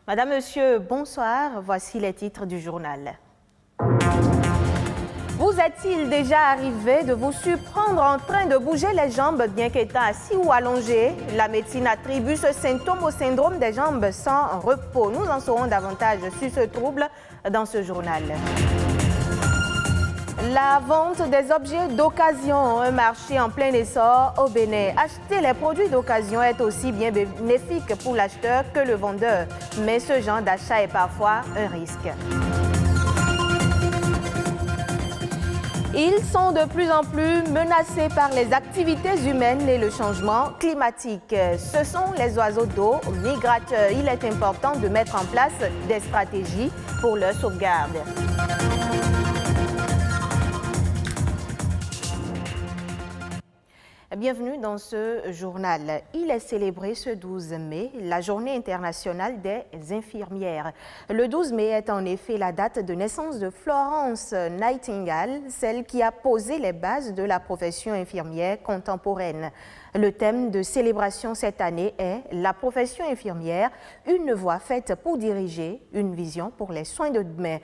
Madame, Monsieur, bonsoir. Voici les titres du journal. Vous est-il déjà arrivé de vous surprendre en train de bouger les jambes bien qu'étant assis ou allongé? La médecine attribue ce symptôme au syndrome des jambes sans repos. Nous en saurons davantage sur ce trouble dans ce journal. La vente des objets d'occasion, un marché en plein essor au Bénin. Acheter les produits d'occasion est aussi bien bénéfique pour l'acheteur que le vendeur. Mais ce genre d'achat est parfois un risque. Ils sont de plus en plus menacés par les activités humaines et le changement climatique. Ce sont les oiseaux d'eau migrateurs. Il est important de mettre en place des stratégies pour leur sauvegarde. Bienvenue dans ce journal. Il est célébré ce 12 mai, la Journée internationale des infirmières. Le 12 mai est en effet la date de naissance de Florence Nightingale, celle qui a posé les bases de la profession infirmière contemporaine. Le thème de célébration cette année est « La profession infirmière, une voie faite pour diriger, une vision pour les soins de demain ».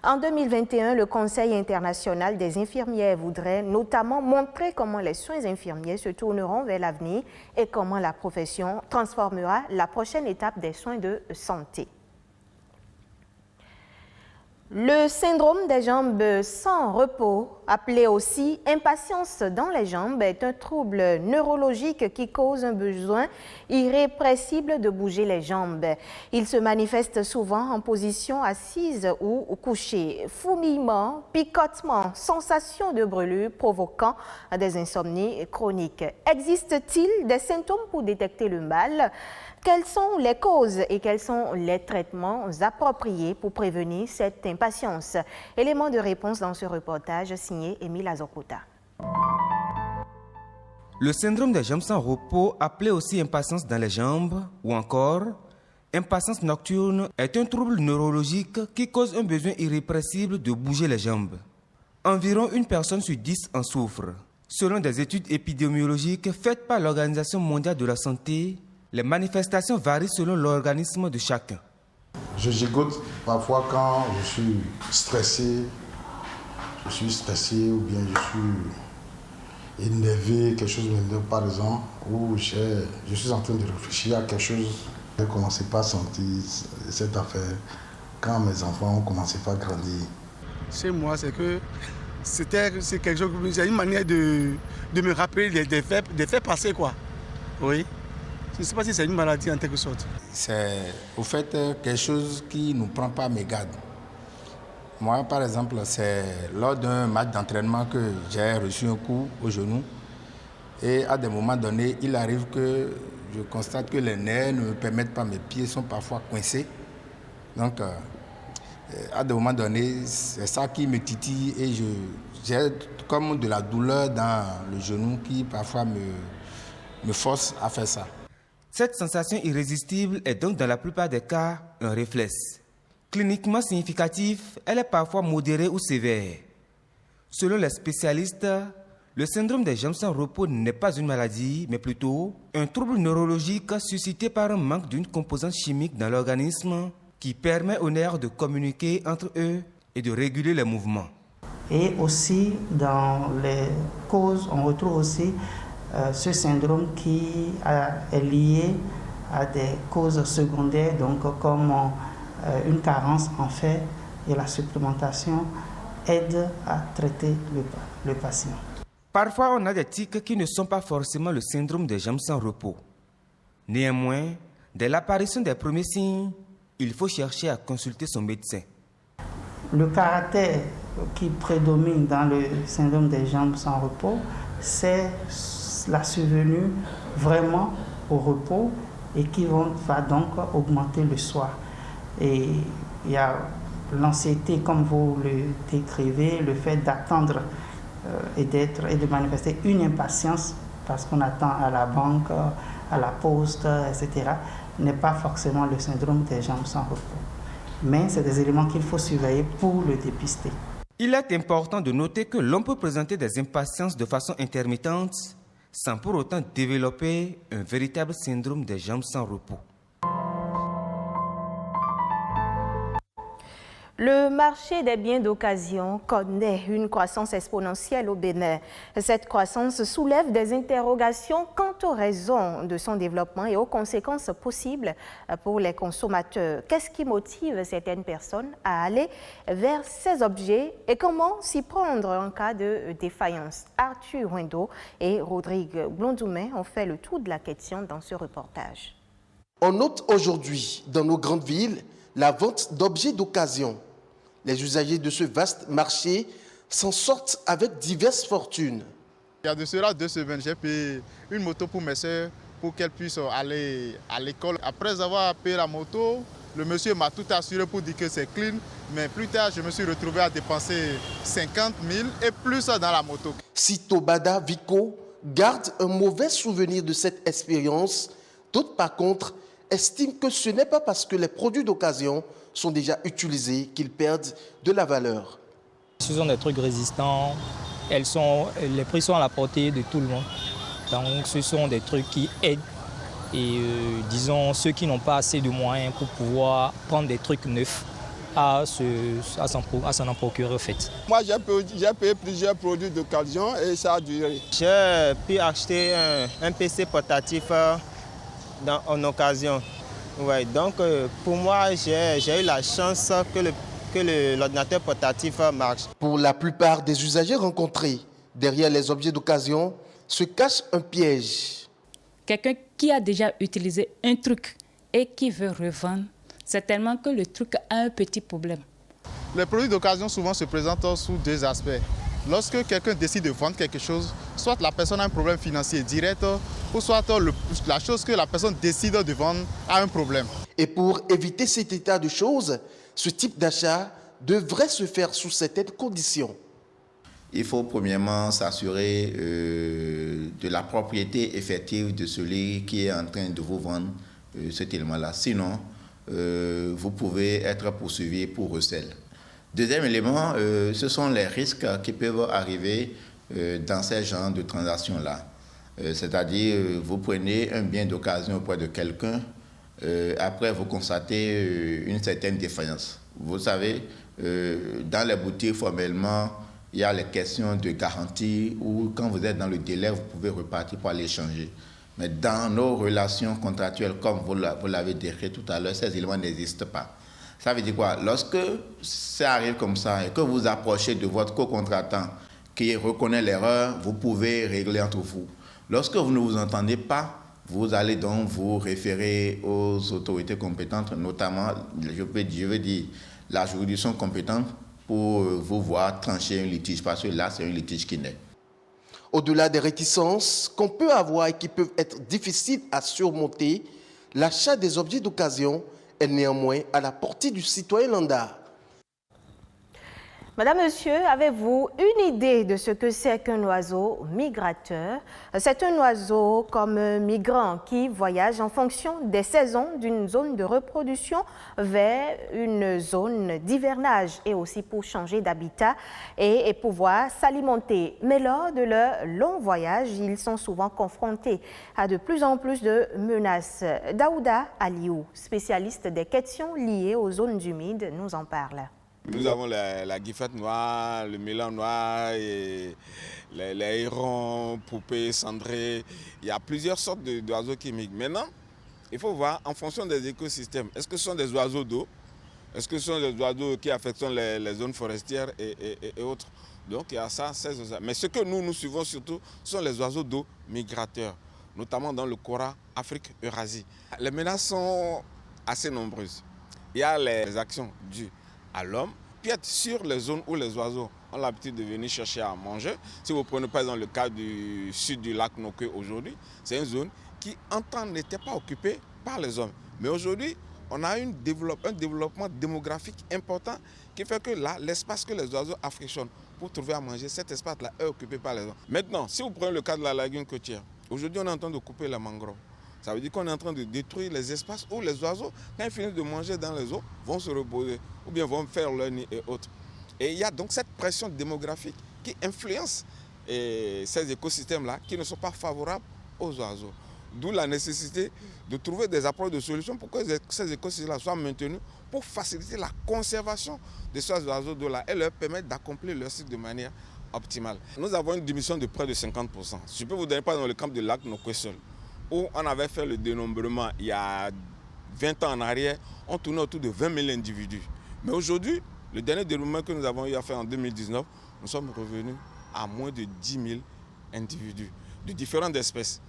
En 2021, le Conseil international des infirmières voudrait notamment montrer comment les soins infirmiers se tourneront vers l'avenir et comment la profession transformera la prochaine étape des soins de santé. Le syndrome des jambes sans repos, appelé aussi impatience dans les jambes, est un trouble neurologique qui cause un besoin irrépressible de bouger les jambes. Il se manifeste souvent en position assise ou couchée. Fourmillement, picotement, sensation de brûlure provoquant des insomnies chroniques. Existe-t-il des symptômes pour détecter le mal? Quelles sont les causes et quels sont les traitements appropriés pour prévenir cette impatience? Élément de réponse dans ce reportage signé Émile Azokota. Le syndrome des jambes sans repos, appelé aussi impatience dans les jambes ou encore impatience nocturne, est un trouble neurologique qui cause un besoin irrépressible de bouger les jambes. Environ une personne sur 10 en souffre. Selon des études épidémiologiques faites par l'Organisation mondiale de la santé, les manifestations varient selon l'organisme de chacun. Je gigote parfois quand je suis stressé ou bien je suis énervé, quelque chose m'énerve par exemple, ou je suis en train de réfléchir à quelque chose. Je ne commençais pas à sentir cette affaire quand mes enfants ont commencé à grandir. Chez moi, c'est quelque chose, c'est une manière de me rappeler des faits passés, quoi. Oui. Je ne sais pas si c'est une maladie en quelque sorte. C'est au fait quelque chose qui ne nous prend pas mes gardes. Moi, par exemple, c'est lors d'un match d'entraînement que j'ai reçu un coup au genou. Et à des moments donnés, il arrive que je constate que les nerfs ne me permettent pas, mes pieds sont parfois coincés. Donc, à des moments donnés, c'est ça qui me titille et j'ai comme de la douleur dans le genou qui parfois me force à faire ça. Cette sensation irrésistible est donc dans la plupart des cas un réflexe. Cliniquement significatif, elle est parfois modérée ou sévère. Selon les spécialistes, le syndrome des jambes sans repos n'est pas une maladie, mais plutôt un trouble neurologique suscité par un manque d'une composante chimique dans l'organisme qui permet aux nerfs de communiquer entre eux et de réguler les mouvements. Et aussi, dans les causes, on retrouve aussi ce syndrome qui est lié à des causes secondaires, donc comme une carence en fer, et la supplémentation aide à traiter le patient. Parfois, on a des tics qui ne sont pas forcément le syndrome des jambes sans repos. Néanmoins, dès l'apparition des premiers signes, il faut chercher à consulter son médecin. Le caractère qui prédomine dans le syndrome des jambes sans repos, c'est la survenue vraiment au repos et qui va donc augmenter le soir. Et il y a l'anxiété, comme vous le décrivez, le fait d'attendre et de manifester une impatience parce qu'on attend à la banque, à la poste, etc., n'est pas forcément le syndrome des jambes sans repos. Mais c'est des éléments qu'il faut surveiller pour le dépister. Il est important de noter que l'on peut présenter des impatiences de façon intermittente sans pour autant développer un véritable syndrome des jambes sans repos. Le marché des biens d'occasion connaît une croissance exponentielle au Bénin. Cette croissance soulève des interrogations quant aux raisons de son développement et aux conséquences possibles pour les consommateurs. Qu'est-ce qui motive certaines personnes à aller vers ces objets et comment s'y prendre en cas de défaillance? Arthur Wendo et Rodrigue Blondoumet ont fait le tour de la question dans ce reportage. On note aujourd'hui dans nos grandes villes la vente d'objets d'occasion. Les usagers de ce vaste marché s'en sortent avec diverses fortunes. Il y a de cela 2 semaines, j'ai payé une moto pour mes soeurs pour qu'elles puissent aller à l'école. Après avoir payé la moto, le monsieur m'a tout assuré pour dire que c'est clean. Mais plus tard, je me suis retrouvé à dépenser 50 000 et plus dans la moto. Sito Bada Vico garde un mauvais souvenir de cette expérience. D'autres, par contre, estiment que ce n'est pas parce que les produits d'occasion sont déjà utilisés qu'ils perdent de la valeur. Ce sont des trucs résistants, les prix sont à la portée de tout le monde. Donc ce sont des trucs qui aident et disons ceux qui n'ont pas assez de moyens pour pouvoir prendre des trucs neufs à s'en en procurer en fait. Moi j'ai payé plusieurs produits d'occasion et ça a duré. J'ai pu acheter un PC portatif en occasion. Ouais, donc pour moi, j'ai eu la chance que l'ordinateur portatif marche. Pour la plupart des usagers rencontrés, derrière les objets d'occasion se cache un piège. Quelqu'un qui a déjà utilisé un truc et qui veut revendre, c'est tellement que le truc a un petit problème. Les produits d'occasion souvent se présentent sous 2 aspects. Lorsque quelqu'un décide de vendre quelque chose, soit la personne a un problème financier direct, ou soit la chose que la personne décide de vendre a un problème. Et pour éviter cet état de choses, ce type d'achat devrait se faire sous certaines conditions. Il faut premièrement s'assurer de la propriété effective de celui qui est en train de vous vendre cet élément-là. Sinon, vous pouvez être poursuivi pour recel. Deuxième élément, ce sont les risques qui peuvent arriver dans ces genres de transactions-là. C'est-à-dire, vous prenez un bien d'occasion auprès de quelqu'un, après vous constatez une certaine défaillance. Vous savez, dans les boutiques, formellement, il y a les questions de garantie où quand vous êtes dans le délai, vous pouvez repartir pour aller changer. Mais dans nos relations contractuelles, comme vous l'avez décrit tout à l'heure, ces éléments n'existent pas. Ça veut dire quoi? Lorsque ça arrive comme ça et que vous approchez de votre co-contractant qui reconnaît l'erreur, vous pouvez régler entre vous. Lorsque vous ne vous entendez pas, vous allez donc vous référer aux autorités compétentes, notamment, je veux dire, la juridiction compétente pour vous voir trancher un litige, parce que là, c'est un litige qui naît. Au-delà des réticences qu'on peut avoir et qui peuvent être difficiles à surmonter, l'achat des objets d'occasion est néanmoins à la portée du citoyen lambda. Madame, Monsieur, avez-vous une idée de ce que c'est qu'un oiseau migrateur? C'est un oiseau comme migrant qui voyage en fonction des saisons d'une zone de reproduction vers une zone d'hivernage et aussi pour changer d'habitat et pouvoir s'alimenter. Mais lors de leur long voyage, ils sont souvent confrontés à de plus en plus de menaces. Daouda Aliou, spécialiste des questions liées aux zones humides, nous en parle. Nous avons la guifette noire, le mélan noir, et les hérons, poupées, cendrées. Il y a plusieurs sortes d'oiseaux qui migrent. Maintenant, il faut voir en fonction des écosystèmes. Est-ce que ce sont des oiseaux d'eau? Est-ce que ce sont des oiseaux qui affectent les zones forestières et autres? Donc il y a ça, mais ce que nous suivons surtout sont les oiseaux d'eau migrateurs, notamment dans le Kora, Afrique, Eurasie. Les menaces sont assez nombreuses. Il y a les actions dues à l'homme, puis être sur les zones où les oiseaux ont l'habitude de venir chercher à manger. Si vous prenez par exemple le cas du sud du lac Noké aujourd'hui, c'est une zone qui en temps n'était pas occupée par les hommes. Mais aujourd'hui, on a un développement démographique important qui fait que là, l'espace que les oiseaux affectionnent pour trouver à manger, cet espace-là est occupé par les hommes. Maintenant, si vous prenez le cas de la lagune côtière, aujourd'hui on est en train de couper les mangroves. Ça veut dire qu'on est en train de détruire les espaces où les oiseaux, quand ils finissent de manger dans les eaux, vont se reposer ou bien vont faire leur nid et autres. Et il y a donc cette pression démographique qui influence ces écosystèmes-là qui ne sont pas favorables aux oiseaux. D'où la nécessité de trouver des approches de solutions pour que ces écosystèmes soient maintenus, pour faciliter la conservation des oiseaux de là et leur permettre d'accomplir leur cycle de manière optimale. Nous avons une diminution de près de 50%. Je peux vous donner par exemple le camp de lac Nokwesol, où on avait fait le dénombrement il y a 20 ans en arrière, on tournait autour de 20 000 individus. Mais aujourd'hui, le dernier dénombrement que nous avons eu à faire en 2019, nous sommes revenus à moins de 10 000 individus de différentes espèces.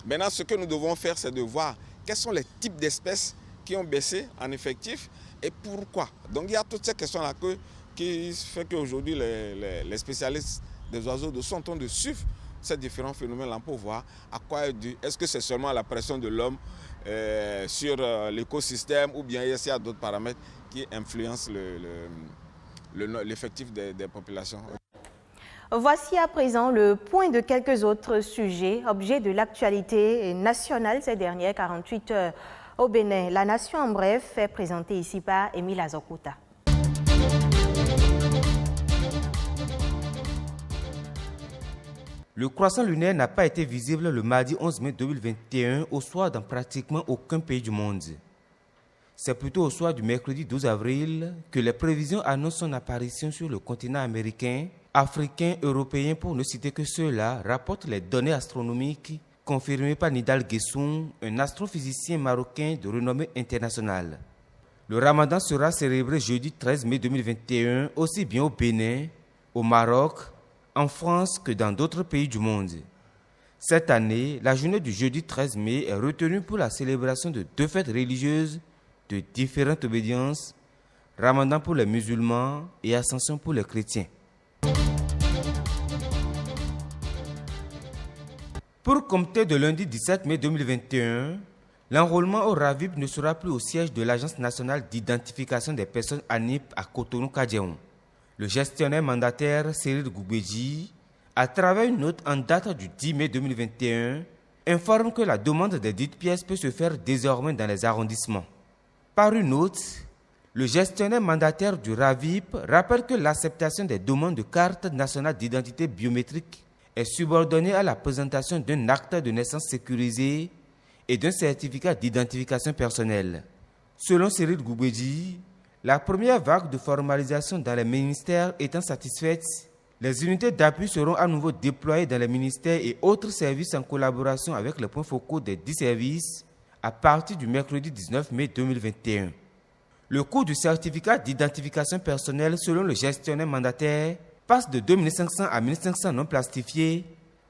Maintenant, ce que nous devons faire, c'est de voir quels sont les types d'espèces qui ont baissé en effectif et pourquoi. Donc il y a toutes ces questions-là qui font qu'aujourd'hui les spécialistes des oiseaux sont en train de suivre ces différents phénomènes-là pour voir à quoi est dû. Est-ce que c'est seulement la pression de l'homme sur l'écosystème ou bien est-ce qu'il y a d'autres paramètres qui influencent l'effectif des populations. Voici à présent le point de quelques autres sujets, objets de l'actualité nationale ces dernières 48 heures au Bénin. La nation en bref est présentée ici par Émile Azokouta. Le croissant lunaire n'a pas été visible le mardi 11 mai 2021 au soir dans pratiquement aucun pays du monde. C'est plutôt au soir du mercredi 12 avril que les prévisions annoncent son apparition sur le continent américain, africain, européen, pour ne citer que ceux-là, rapportent les données astronomiques confirmées par Nidal Guessoum, un astrophysicien marocain de renommée internationale. Le ramadan sera célébré jeudi 13 mai 2021, aussi bien au Bénin, au Maroc, en France que dans d'autres pays du monde. Cette année, la journée du jeudi 13 mai est retenue pour la célébration de deux fêtes religieuses de différentes obédiences, Ramadan pour les musulmans et Ascension pour les chrétiens. Pour compter de lundi 17 mai 2021, l'enrôlement au RAVIP ne sera plus au siège de l'Agence nationale d'identification des personnes ANIP à Cotonou-Kadiaon. Le gestionnaire mandataire Cyril Goubedji, à travers une note en date du 10 mai 2021, informe que la demande des dites pièces peut se faire désormais dans les arrondissements. Par une note, le gestionnaire mandataire du RAVIP rappelle que l'acceptation des demandes de carte nationale d'identité biométrique est subordonnée à la présentation d'un acte de naissance sécurisé et d'un certificat d'identification personnelle. Selon Cyril Goubedji, la première vague de formalisation dans les ministères étant satisfaite, les unités d'appui seront à nouveau déployées dans les ministères et autres services en collaboration avec les points focaux des 10 services à partir du mercredi 19 mai 2021. Le coût du certificat d'identification personnelle selon le gestionnaire mandataire passe de 2 500 à 1 500 non plastifiés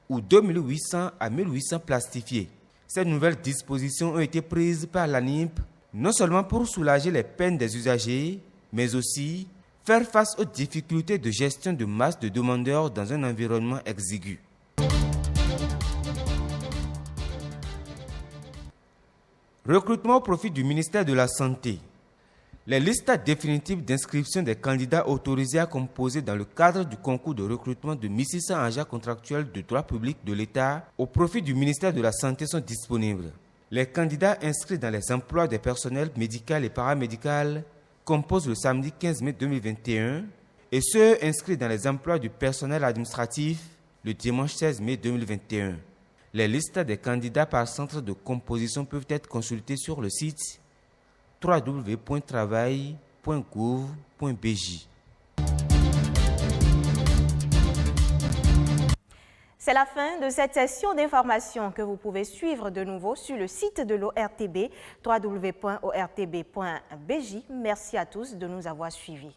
ou 2 800 à 1 800 plastifiés. Ces nouvelles dispositions ont été prises par l'ANIP non seulement pour soulager les peines des usagers, mais aussi faire face aux difficultés de gestion de masse de demandeurs dans un environnement exigu. Recrutement au profit du ministère de la Santé. Les listes définitives d'inscription des candidats autorisés à composer dans le cadre du concours de recrutement de 1600 agents contractuels de droit public de l'État au profit du ministère de la Santé sont disponibles. Les candidats inscrits dans les emplois des personnels médicaux et paramédicaux composent le samedi 15 mai 2021 et ceux inscrits dans les emplois du personnel administratif le dimanche 16 mai 2021. Les listes des candidats par centre de composition peuvent être consultées sur le site www.travail.gouv.bj. C'est la fin de cette session d'information que vous pouvez suivre de nouveau sur le site de l'ORTB, www.ortb.bj. Merci à tous de nous avoir suivis.